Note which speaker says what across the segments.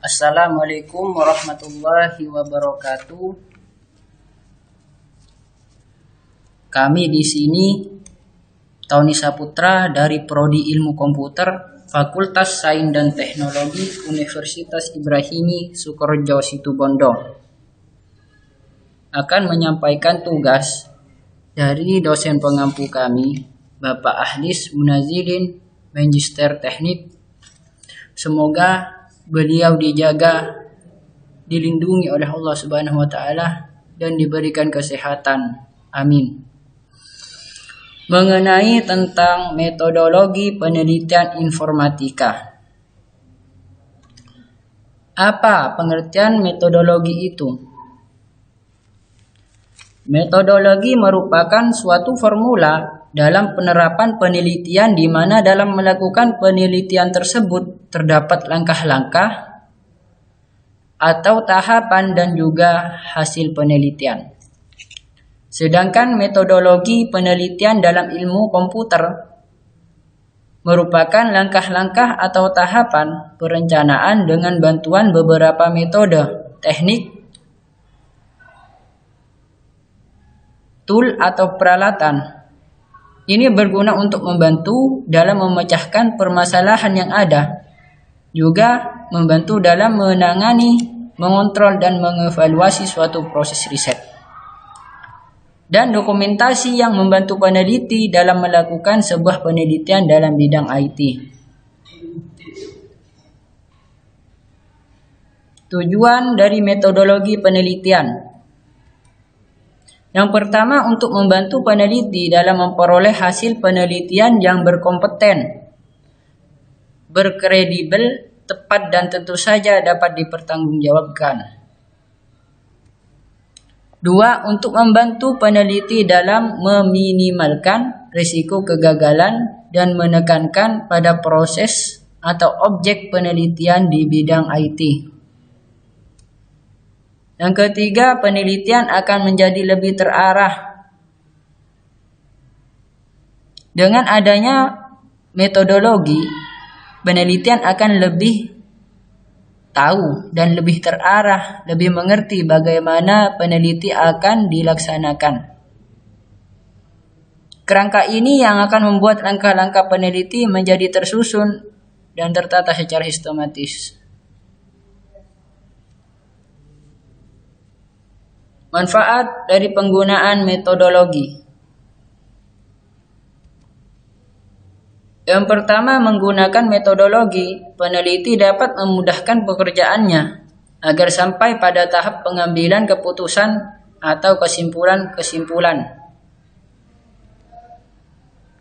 Speaker 1: Assalamualaikum warahmatullahi wabarakatuh. Kami di sini Tony Saputra dari Prodi Ilmu Komputer, Fakultas Sains dan Teknologi Universitas Ibrahimi Sukorejo Situbondo, akan menyampaikan tugas dari dosen pengampu kami, Bapak Ahdis Munazilin, Magister Teknik. Semoga beliau dijaga, dilindungi oleh Allah Subhanahu wa taala dan diberikan kesehatan. Amin. Mengenai tentang metodologi penelitian informatika. Apa pengertian metodologi itu? Metodologi merupakan suatu formula dalam penerapan penelitian di mana dalam melakukan penelitian tersebut terdapat langkah-langkah atau tahapan dan juga hasil penelitian. Sedangkan metodologi penelitian dalam ilmu komputer merupakan langkah-langkah atau tahapan perencanaan dengan bantuan beberapa metode, teknik, tool atau peralatan. Ini berguna untuk membantu dalam memecahkan permasalahan yang ada, juga membantu dalam menangani, mengontrol dan mengevaluasi suatu proses riset. Dan dokumentasi yang membantu peneliti dalam melakukan sebuah penelitian dalam bidang IT. Tujuan dari metodologi penelitian. Yang pertama, untuk membantu peneliti dalam memperoleh hasil penelitian yang berkompeten, berkredibel, tepat dan tentu saja dapat dipertanggungjawabkan. Dua, untuk membantu peneliti dalam meminimalkan risiko kegagalan dan menekankan pada proses atau objek penelitian di bidang IT. Yang ketiga, penelitian akan menjadi lebih terarah. Dengan adanya metodologi, penelitian akan lebih tahu dan lebih terarah, lebih mengerti bagaimana peneliti akan dilaksanakan. Kerangka ini yang akan membuat langkah-langkah peneliti menjadi tersusun dan tertata secara sistematis. Manfaat dari penggunaan metodologi. Yang pertama, menggunakan metodologi, peneliti dapat memudahkan pekerjaannya agar sampai pada tahap pengambilan keputusan atau kesimpulan-kesimpulan.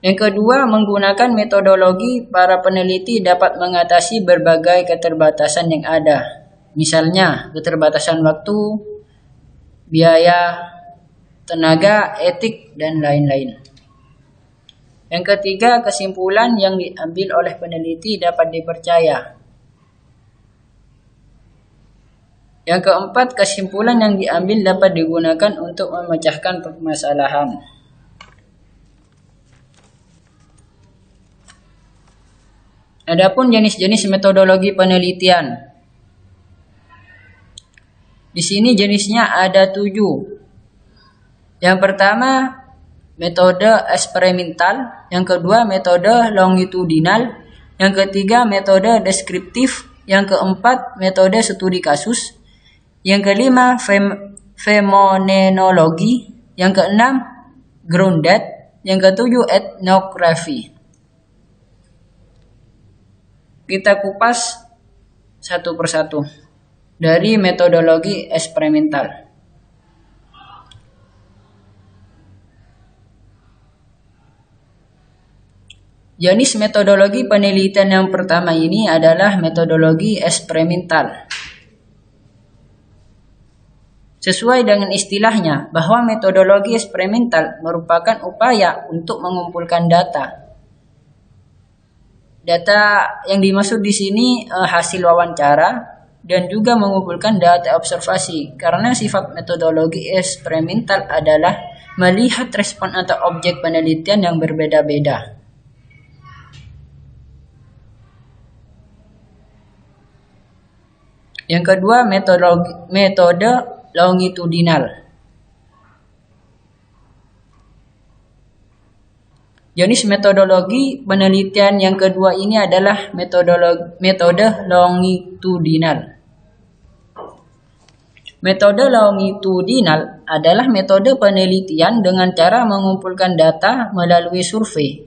Speaker 1: Yang kedua, menggunakan metodologi, para peneliti dapat mengatasi berbagai keterbatasan yang ada. Misalnya, keterbatasan waktu, biaya, tenaga, etik, dan lain-lain. Yang ketiga, kesimpulan yang diambil oleh peneliti dapat dipercaya. Yang keempat, kesimpulan yang diambil dapat digunakan untuk memecahkan permasalahan. Adapun jenis-jenis metodologi penelitian. Di sini jenisnya ada 7. Yang pertama, metode eksperimental. Yang kedua, metode longitudinal. Yang ketiga, metode deskriptif. Yang keempat, metode studi kasus. Yang kelima, fenomenologi. Yang keenam, grounded. Yang ketujuh, etnografi. Kita kupas satu persatu. Dari metodologi eksperimental. Jenis metodologi penelitian yang pertama ini adalah metodologi eksperimental. Sesuai dengan istilahnya, bahwa metodologi eksperimental merupakan upaya untuk mengumpulkan data. Data yang dimaksud di sini hasil wawancara dan juga mengumpulkan data observasi, karena sifat metodologi eksperimental adalah melihat respon atau objek penelitian yang berbeda-beda. Yang kedua, metode longitudinal. Jenis metodologi penelitian yang kedua ini adalah metode longitudinal. Metode longitudinal adalah metode penelitian dengan cara mengumpulkan data melalui survei.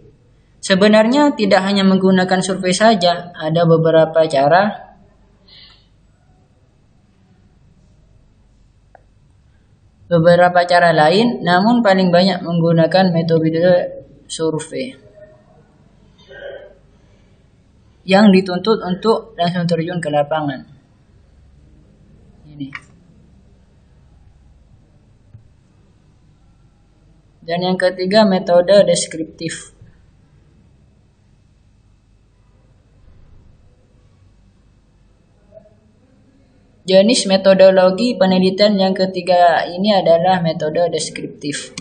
Speaker 1: Sebenarnya tidak hanya menggunakan survei saja, ada beberapa cara lain, namun paling banyak menggunakan metode survei yang dituntut untuk langsung terjun ke lapangan. Ini. Dan yang ketiga, metode deskriptif. Jenis metodologi penelitian yang ketiga ini adalah metode deskriptif.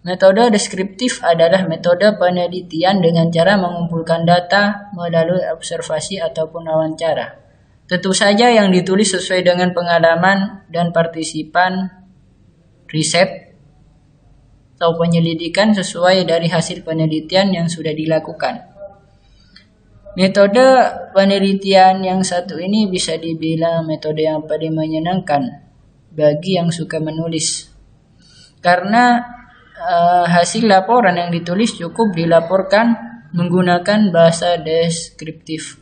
Speaker 1: Metode deskriptif adalah metode penelitian dengan cara mengumpulkan data melalui observasi ataupun wawancara. Tentu saja yang ditulis sesuai dengan pengalaman dan partisipan riset atau penyelidikan sesuai dari hasil penelitian yang sudah dilakukan. Metode penelitian yang satu ini bisa dibilang metode yang paling menyenangkan bagi yang suka menulis. Karena hasil laporan yang ditulis cukup dilaporkan menggunakan bahasa deskriptif.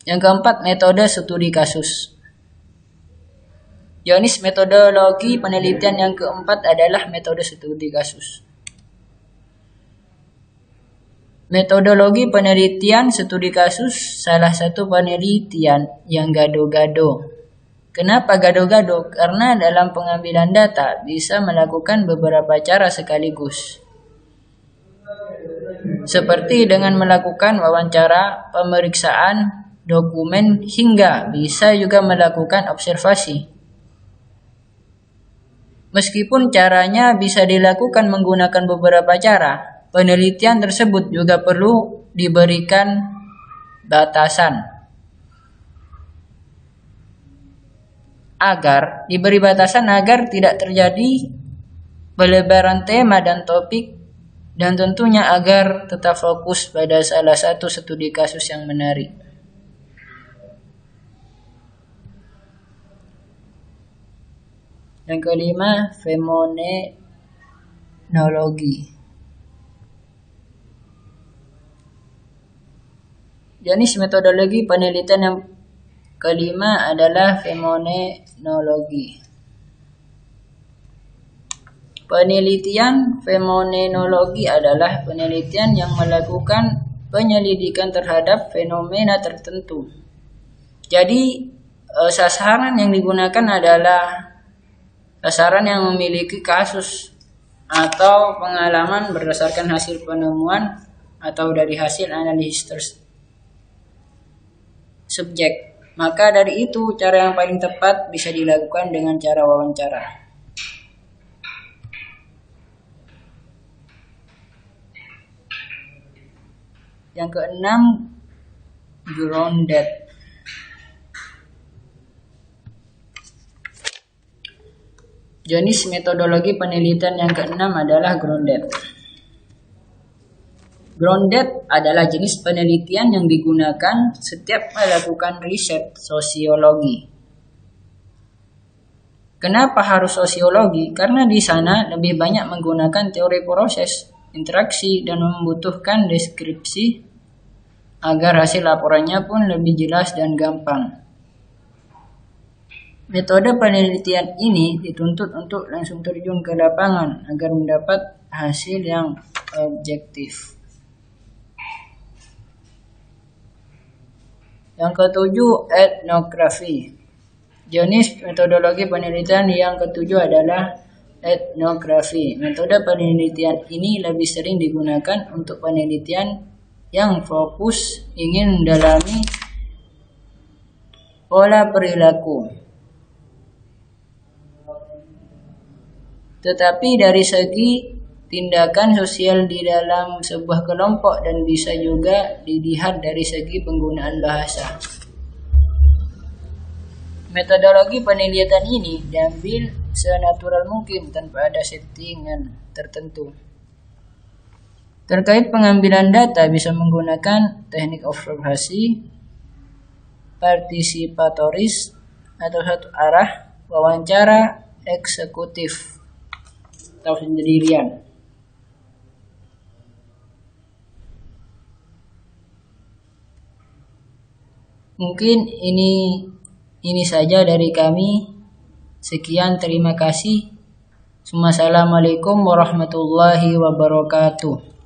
Speaker 1: Yang keempat, metode studi kasus. Jenis metodologi penelitian yang keempat adalah metode studi kasus. Metodologi penelitian studi kasus salah satu penelitian yang gado-gado. Kenapa gado-gado? Karena dalam pengambilan data bisa melakukan beberapa cara sekaligus. Seperti dengan melakukan wawancara, pemeriksaan dokumen, hingga bisa juga melakukan observasi. Meskipun caranya bisa dilakukan menggunakan beberapa cara, penelitian tersebut juga perlu diberikan batasan. Agar tidak terjadi pelebaran tema dan topik, dan tentunya agar tetap fokus pada salah satu studi kasus yang menarik. Yang kelima, fenomenologi. Jenis metodologi penelitian yang kelima adalah fenomenologi. Penelitian fenomenologi adalah penelitian yang melakukan penyelidikan terhadap fenomena tertentu. Jadi, sasaran yang digunakan adalah sasaran yang memiliki kasus atau pengalaman berdasarkan hasil penemuan atau dari hasil analisis subjek. Maka dari itu, cara yang paling tepat bisa dilakukan dengan cara wawancara. Yang keenam, grounded. Jenis metodologi penelitian yang keenam adalah grounded. Grounded adalah jenis penelitian yang digunakan setiap melakukan riset sosiologi. Kenapa harus sosiologi? Karena di sana lebih banyak menggunakan teori proses, interaksi, dan membutuhkan deskripsi agar hasil laporannya pun lebih jelas dan gampang. Metode penelitian ini dituntut untuk langsung terjun ke lapangan agar mendapat hasil yang objektif. Yang ketujuh, etnografi. Jenis metodologi penelitian yang ketujuh adalah etnografi. Metode penelitian ini lebih sering digunakan untuk penelitian yang fokus ingin mendalami pola perilaku. Tetapi dari segi tindakan sosial di dalam sebuah kelompok dan bisa juga dilihat dari segi penggunaan bahasa. Metodologi penelitian ini diambil senatural mungkin tanpa ada settingan tertentu. Terkait pengambilan data bisa menggunakan teknik observasi, partisipatoris atau satu arah, wawancara, eksekutif atau sendirian. Mungkin ini saja dari kami. Sekian, terima kasih. Assalamualaikum warahmatullahi wabarakatuh.